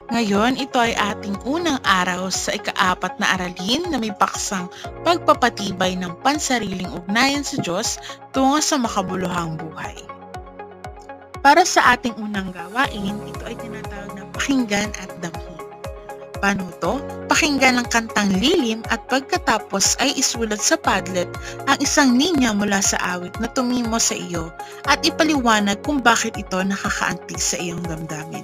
Ngayon, ito ay ating unang araw sa ika-4 na aralin na may paksang pagpapatibay ng pansariling ugnayan sa Diyos tungo sa makabuluhang buhay. Para sa ating unang gawain, ito ay tinatawag na pakinggan at damhin. Paano to? Pakinggan ang kantang lilim at pagkatapos ay isulat sa Padlet ang isang linya mula sa awit na tumimo sa iyo at ipaliwanag kung bakit ito nakakaantig sa iyong damdamin.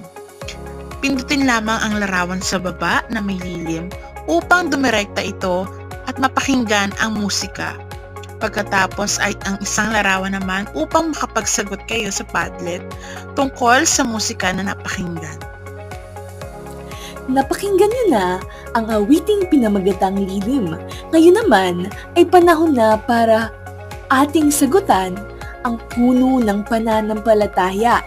Pindutin lamang ang larawan sa baba na may lilim upang dumirekta ito at mapakinggan ang musika. Pagkatapos ay ang isang larawan naman upang makapagsagot kayo sa Padlet tungkol sa musika na napakinggan. Napakinggan niyo na ang awiting pinamagatang lilim. Ngayon naman ay panahon na para ating sagutan ang puno ng pananampalataya.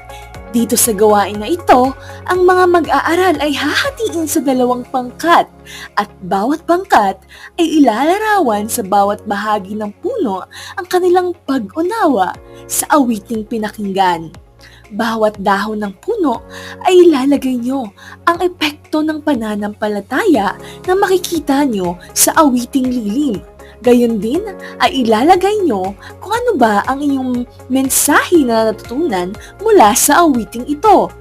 Dito sa gawain na ito, ang mga mag-aaral ay hahatiin sa 2 pangkat at bawat pangkat ay ilalarawan sa bawat bahagi ng puno ang kanilang pag-unawa sa awiting pinakinggan. Bawat dahon ng puno ay ilalagay nyo ang epekto ng pananampalataya na makikita nyo sa awiting lilim. Gayon din ay ilalagay nyo kung ano ba ang inyong mensahe na natutunan mula sa awiting ito.